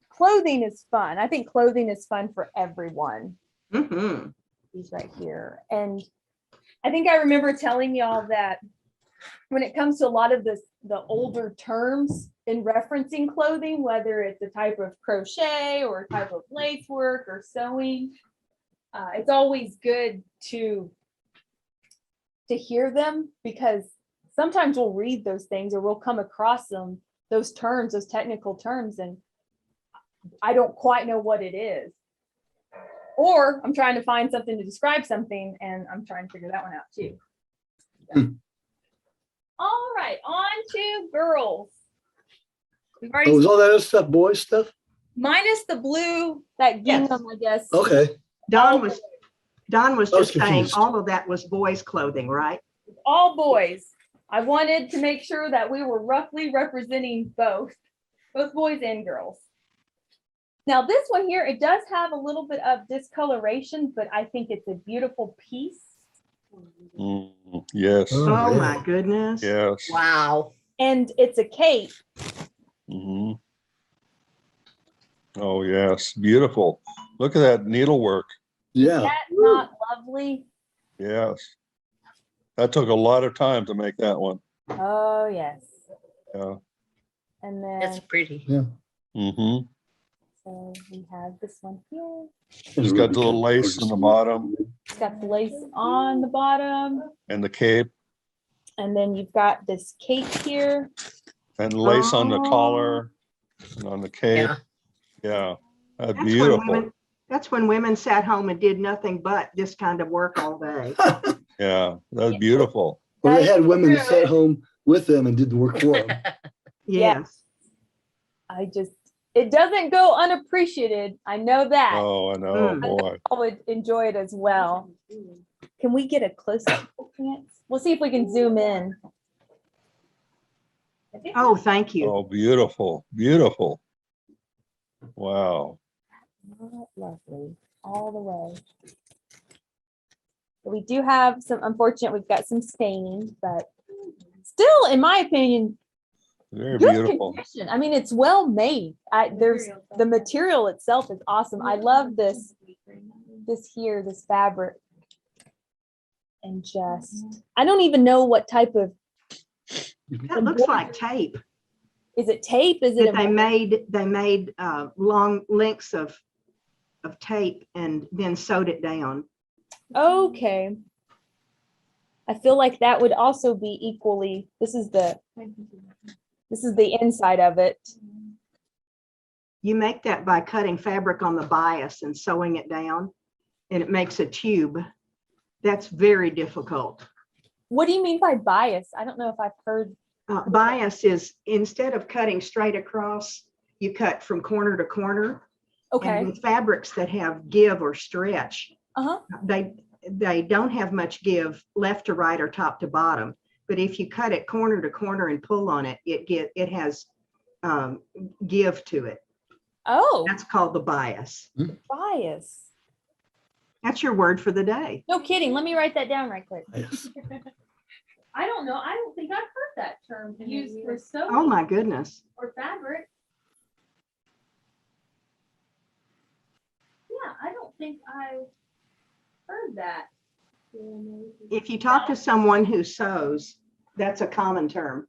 clothing is fun. I think clothing is fun for everyone. Mm-hmm. These right here. And I think I remember telling y'all that when it comes to a lot of the older terms in referencing clothing, whether it's a type of crochet or a type of lace work or sewing, it's always good to hear them because sometimes we'll read those things or we'll come across those terms, those technical terms, and I don't quite know what it is. Or I'm trying to find something to describe something and I'm trying to figure that one out too. All right, on to girls. We've already Oh, is all that other stuff boys stuff? minus the blue, that Yes. gingham, I guess. Okay. Don was I was just saying confused. all of that was boys' clothing, right? All boys. I wanted to make sure that we were roughly representing both boys and girls. Now this one here, it does have a little bit of discoloration, but I think it's a beautiful piece. Mm, yes. Oh, Oh yeah. my goodness. Yes. Wow. And it's a cape. Mm-hmm. Oh, yes. Beautiful. Look at that needlework. Yeah. That's not lovely. Yes. That took a lot of time to make that one. Oh yes. Yeah. And It's then pretty. Mm-hmm. so we have this one here. It's got the little lace in the bottom It's got the lace on the bottom. and the cape And then you've got this cape here. and lace on the Oh. collar and on the cape. Yeah. Yeah. That's That's beautiful. That's when women sat home and did nothing but this kind of work all day. Yeah. That's beautiful. Well, they That had is women that true. sat home with them and did the work for them. Yes. It doesn't go unappreciated. I know that. Oh, I know, Mm. boy. I would enjoy it as well. Can we get a close up? We'll see if we can zoom in. Oh, thank you. Oh, beautiful. Beautiful. Wow. Not lovely all the way. We do have some, unfortunate, we've got some staining, but still, in my opinion, Very good beautiful. condition. I mean, it's well made. There's the material itself is awesome. I love this here, this fabric. And just, I don't even know what type of, That looks like tape is it tape? Is it? that they made long lengths of tape and then sewed it down. Okay. I feel like that would also be equally, this is the inside of it. You make that by cutting fabric on the bias and sewing it down, and it makes a tube. That's very difficult. What do you mean by bias? I don't know if I've heard. Bias is, instead of cutting straight across, you cut from corner to corner. Okay. And with fabrics that have give or stretch, Uh-huh. they don't have much give left to right or top to bottom. But if you cut it corner to corner and pull on it, it has give to it. Oh, That's called the bias. bias. That's your word for the day. No kidding. Let me write that down right quick. Yes. I don't know. I don't think I've heard that term used for sewing Oh my goodness. or fabric. Yeah, I don't think I've heard that. If you talk to someone who sews, that's a common term.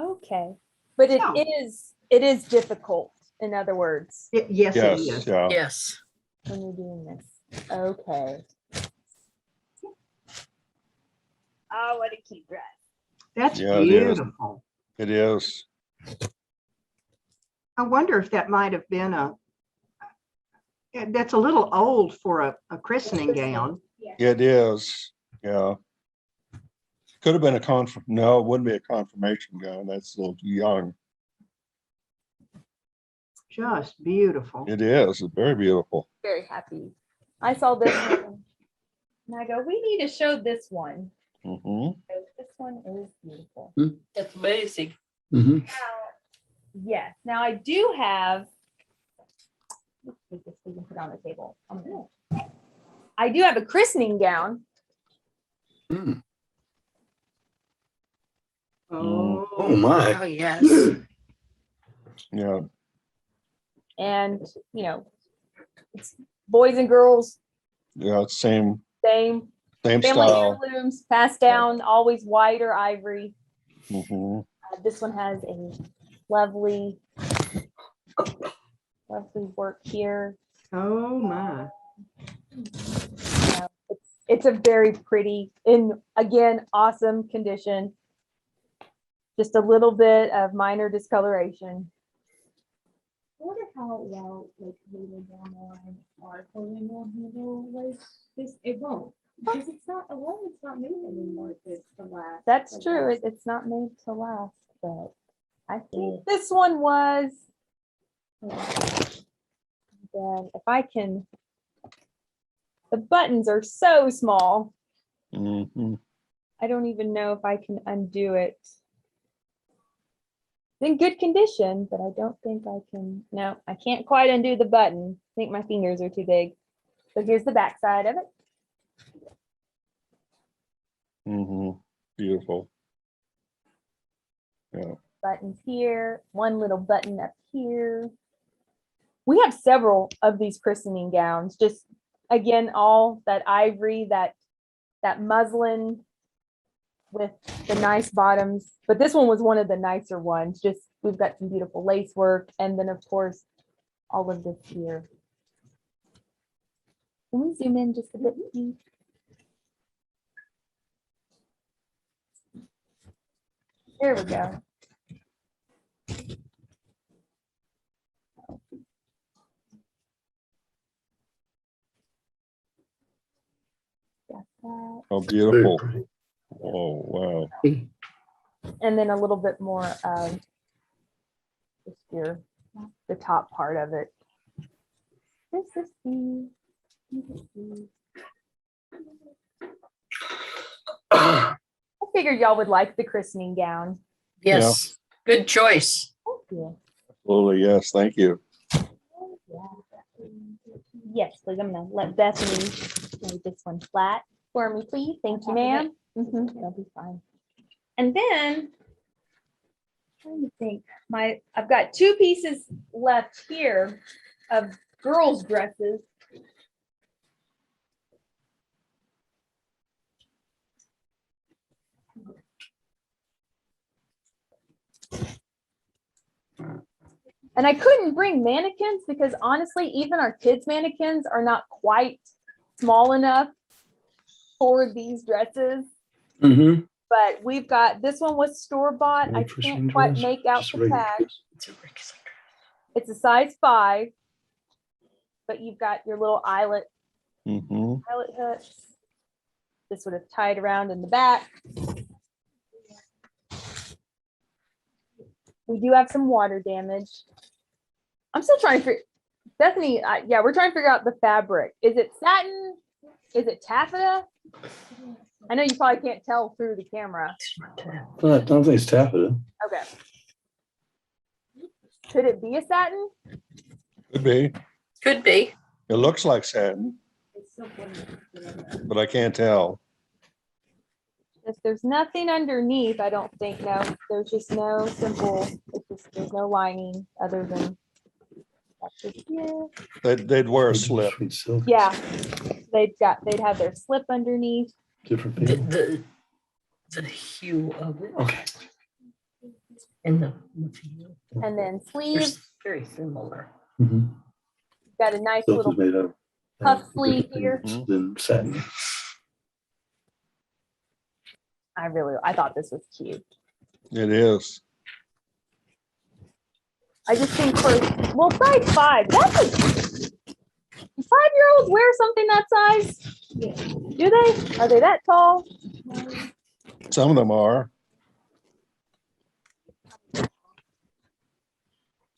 Okay. But So- it is difficult, in other words, Yes, it Yes, is. yeah. Yes. when you're doing this. Okay. Oh, what a cute dress. That's Yeah, it is. beautiful. It is. I wonder if that might have been that's a little old for a christening gown. It is. Yeah. Could have been no, it wouldn't be a confirmation gown. That's a little too young. Just beautiful. It is. It's very beautiful. Very happy. I saw this one and I go, we need to show this one. Hmm. This one is beautiful. That's amazing. Mm-hmm. Yes. Now I do have. Let's take this, we can put it on the table. I do have a christening gown. Mm. Oh, Oh, my. Oh, yes. Yeah. And, it's boys and girls, Yeah. It's same same same family style. heirlooms, passed down, always white or ivory. Hmm. This one has a lovely work here. oh my. It's a very pretty, in again, awesome condition. Just a little bit of minor discoloration. I wonder how well like later down the line our clothing will handle like this. It won't because it's not made anymore to last. That's like true. that. It's not made to last, but I think this one was. Then if I can, the buttons are so small. Hmm. I don't even know if I can undo it. It's in good condition, but I don't think I can. No, I can't quite undo the button. I think my fingers are too big. So here's the back side of it. Hmm. Beautiful. Yeah. Buttons here, one little button up here. We have several of these christening gowns, just again, all that ivory, that muslin with the nice bottoms. But this one was one of the nicer ones. Just we've got some beautiful lace work, and then of course all of this here. Can we zoom in just a bit, please? There we go. Got that. Oh, beautiful. Oh, wow. And then a little bit more of just here, the top part of it. This is the. I figured y'all would like the christening gown. Yes. Good choice. Thank you. Absolutely. Yes. Thank you. Yes, please. I'm gonna let Bethany lay this one flat. for me, please? Thank you, top of ma'am. That'll be fine. And then, trying to think, I've got 2 pieces left here of girls' dresses. And I couldn't bring mannequins because honestly, even our kids' mannequins are not quite small enough for these dresses. Mm-hmm. But we've got, this one was store-bought. I Christian can't quite dress, make out just the regular tag. dress. It's a size 5, but you've got your little eyelet Mm-hmm. hooks. This would have tied around in the back. We do have some water damage. I'm still trying to figure, Bethany, yeah, we're trying to figure out the fabric. Is it satin? Is it taffeta? I know you probably can't tell through the camera. I don't think it's taffeta. Okay. Could it be a satin? Could be. Could be. It looks like satin, but I can't tell. If there's nothing underneath, I don't think, no, there's just no simple, there's no lining other than. That's just here. They'd wear a slip. Sweet silk. Yeah, they'd have their slip underneath. Different people. The hue of it Okay. and the feel. And then They're sleeves, very similar. Mm-hmm. got a nice Silk little is made of puff sleeve here. Than satin. I thought this was cute. It is. I just think well, size 5, that's a 5-year-olds wear something that size? Do they? Are they that tall? Some of them are.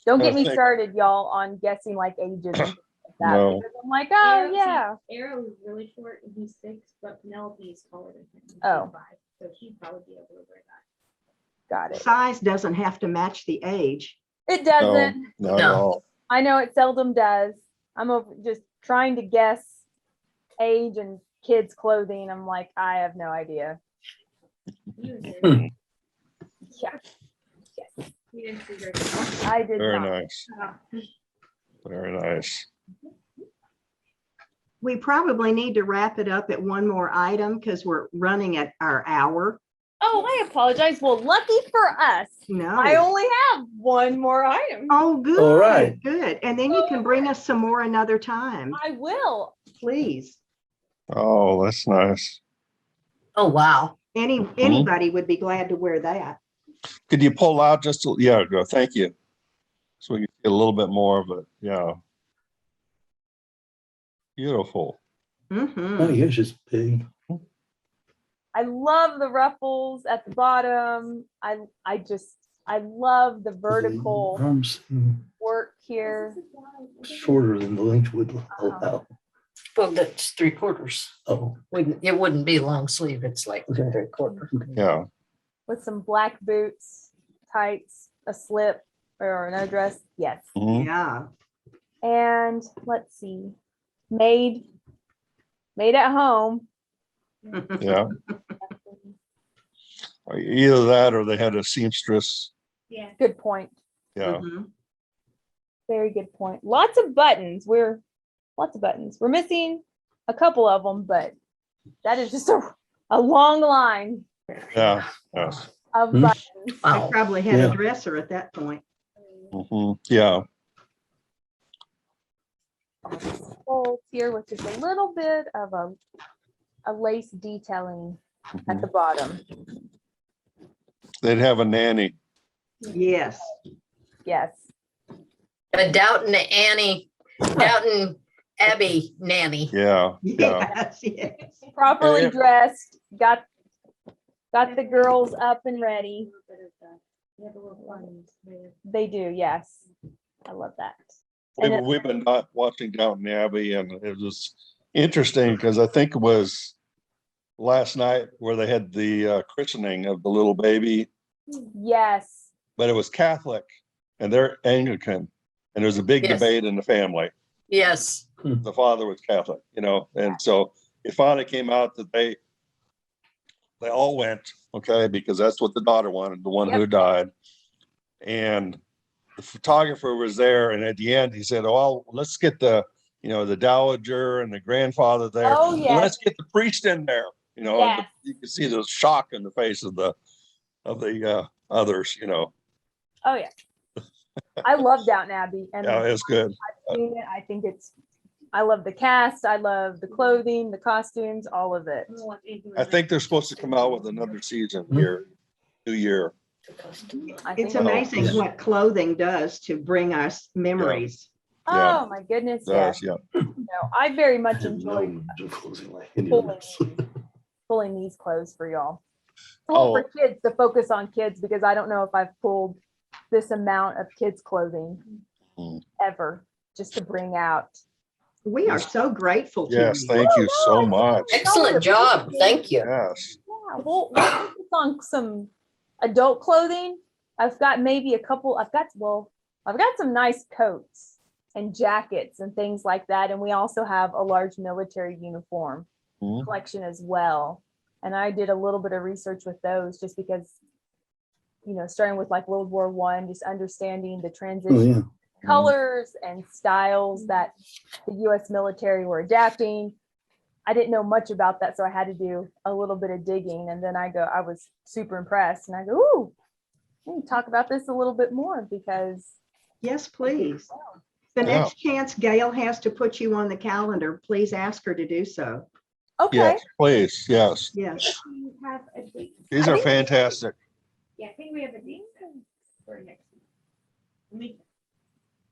Don't I get me think- started, y'all, on guessing like ages and things like that. No. Because I'm like, oh yeah. Arrow is really short and he's 6, but Penelope is taller than him. She's Oh. 5, so she'd probably be able to wear that. Got it. Size doesn't have to match the age. It No, doesn't. not at No. all. I know it seldom does. I'm just trying to guess age and kids' clothing. I'm like, I have no idea. He was Hmm. there. Yeah, He didn't see her. I did Very not. nice. Very nice. We probably need to wrap it up at one more item because we're running at our hour. Oh, I apologize. Well, lucky for us, I No. only have one more item. Oh, good. All right. Good. And then you can bring us some more another time, I will. please. Oh, that's nice. Oh, wow. Anybody would be glad to wear that. Could you pull out just, yeah, go, thank you. So we can get a little bit more of it, yeah. Beautiful. Mhm. Oh, yours is big. I love the ruffles at the bottom. I love the vertical Arms work here. shorter than the length would allow. Well, that's 3/4. Oh, It wouldn't be long sleeve. It's like Okay. 3/4. Yeah. With some black boots, tights, a slip, or no dress. Yes. Mhm. Yeah. And let's see, made at home. Yeah. Either that or they had a seamstress. Yeah. Good point. Yeah. Mhm. Very good point. Lots of buttons. We're missing a couple of them, but that is just a long line Yeah. Yes. of Hmm. buttons. I Wow. probably had a Yeah. dresser at that point. Mhm. Yeah. Folds here with just a little bit of a lace detailing at the bottom. They'd have a nanny. Yes. Yes. A Downton Abbey nanny. Yeah. Yeah. Yes. Yes. Properly Yeah. dressed, got the girls up and ready. They have a little buttons there. They do, yes. I love that. And We've been not watching Downton Abbey, and it was interesting because I think it was last night where they had the christening of the little baby, yes, but it was Catholic and they're Anglican, and there was a big Yes. debate in the family. Yes. The father was Catholic, and so it finally came out that they all went, okay, because that's what the daughter wanted, the one who died. And the photographer was there, and at the end he said, "Oh, let's get the dowager and the grandfather there. Oh, And yes. let's get the priest in there." And Yes. you can see the shock in the face of the others. Oh yeah. I love Downton Abbey, and Yeah, it's good. I've seen it. I think I love the cast. I love the clothing, the costumes, all of it. I think they're supposed to come out with another season here, New Year. I It's think- amazing Yeah. what clothing does to bring us memories. Yeah. Oh my goodness, yes. Does, yeah. No, I very much enjoyed pulling these clothes for y'all. Well, for kids, to focus on kids, because I don't know if I've pulled this amount of kids clothing Mm. ever, just to bring out. We are so grateful to Yes, you. thank you so much. Excellent job. Thank you. Yes. Yeah, we'll focus on some adult clothing. I've got maybe a couple, I've got some nice coats and jackets and things like that. And we also have a large military uniform Mhm. collection as well. And I did a little bit of research with those just because, starting with like World War I, just understanding the Oh, transition yeah. colors and styles that the US military were adapting. I didn't know much about that, so I had to do a little bit of digging. And then I was super impressed. And I go, ooh, we need to talk about this a little bit more because. Yes, please. The Yeah. next chance Gail has to put you on the calendar, please ask her to do so. Okay. Yes, please. Yes. Yes. We have a date. These I are think- fantastic. Yeah, I think we have a date for next week.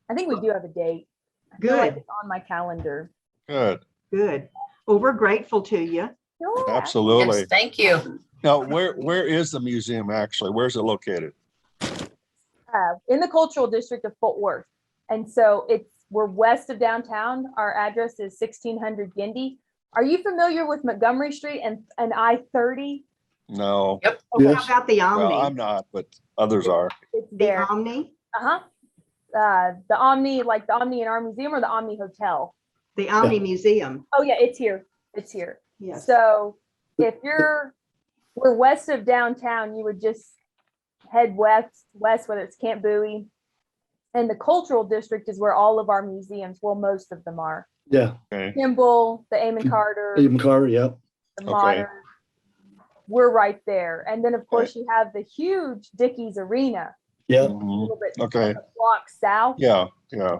I think we do have a date. I feel like Good, it's on my calendar. Good. good. Well, we're grateful to you. Sure. Absolutely. Yes, thank you. Now, where is the museum actually? Where's it located? In the cultural district of Fort Worth. And so we're west of downtown. Our address is 1600 Gindy. Are you familiar with Montgomery Street and I-30? No. Yep. Okay, Yes. How about the Well, Omni? I'm not, but others are. it's The there. Omni? Uh-huh. The Omni, like the Omni in our museum or the Omni Hotel? The Omni Museum. Oh yeah, it's here. It's here. Yes. So if we're west of downtown, you would just head west, whether it's Camp Bowie. And the cultural district is where all of our museums, well, most of them are. Yeah. Okay. Kimball, the Amon Carter, Even Carter, yeah. the Okay. Modern. We're right there. And then of course you have the huge Dickies Arena, Yeah. a Mhm. little bit Okay. a block south. Yeah. Yeah.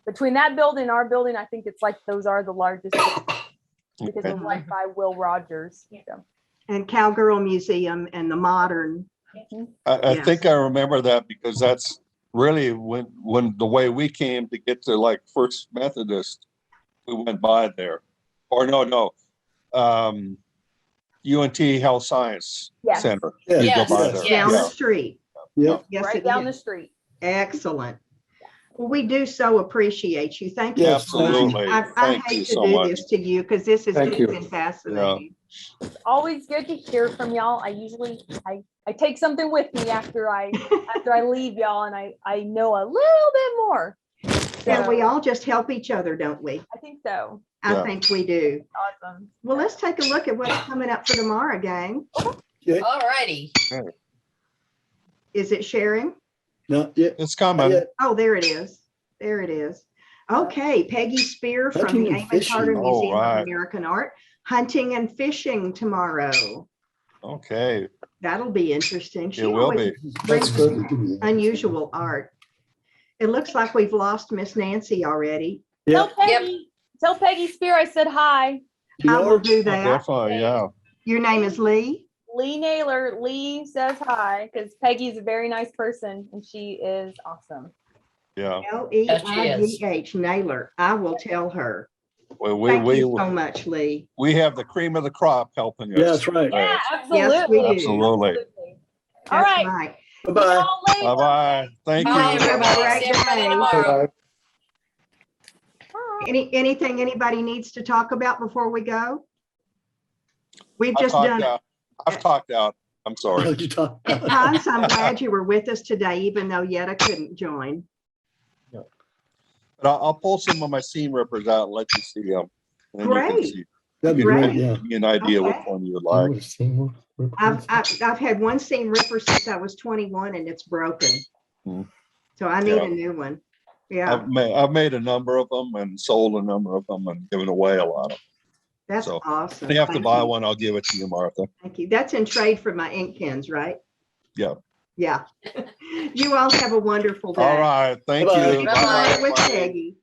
Between that building and our building, I think it's like those are the largest because Okay. we're right by Will Rogers. Yeah. So, And Cowgirl Museum and the Modern. I Yes. think I remember that because that's really when the way we came to get to like First Methodist, we went by there. Or no. UNT Health Science Yes. Center. Yeah. You go by Yes, there. yes. Down the Yeah. street. Yeah. Yes, right it down the is. street. Excellent. Well, we do so appreciate you. Thank you. Yes, so much. Absolutely. I Thank you hate to so do much. this to you because this has Thank just you. been fascinating. Always good to hear from y'all. I usually I take something with me after I leave y'all, and I know a little bit more. And we So, all just help each other, don't we? I think so. I Yeah. think we do. Awesome. Well, let's take a look at what's coming up for tomorrow, gang. Okay. All righty. Is it sharing? No, yeah. It's coming. Yeah. Oh, there it is. There it is. Okay, Peggy Spear from Hunting the and Amon fishing. Carter All Museum of right. American Art. Hunting and fishing tomorrow. Okay. That'll be interesting. She It will always be. That's brings good. unusual art. It looks like we've lost Miss Nancy already. Yeah. Tell Peggy Spear I said hi. You I know will her? do Oh, that. definitely. Yeah. Your name is Lee? Lee Naylor. Lee says hi because Peggy's a very nice person and she is awesome. Yeah. Leigh, Naylor. I will tell her. Well, Thank you we so much, Lee. we have the cream of the crop helping us. Yeah, that's right. Yeah, Yes, absolutely. we do. Absolutely. All That's right. right. Bye-bye. Y'all later. Bye-bye. Thank Bye, you. Have a everybody. great See everybody day. tomorrow. Bye. Anything anybody needs to talk about before we go? We've I've just talked done, out. I've talked out. I'm sorry. You talk. Hans, I'm glad you were with us today, even though Yetta couldn't join. But I'll pull some of my scene rippers out and let you see them. And then you can Great. see. That'd be Great. great, yeah. Give me an idea which Okay. one you would like. I've had one seam ripper since I was 21 and it's broken. Hmm. So I need Yeah. a new one. Yeah, I've made a number of them and sold a number of them and given away a lot of them. that's So, awesome. If you have to Thank buy you. one, I'll give it to you, Martha. Thank you. That's in trade for my ink pens, right? Yeah. Yeah. You all have a wonderful day. All right. Thank Bye-bye. you. Bye-bye. With Bye. Peggy.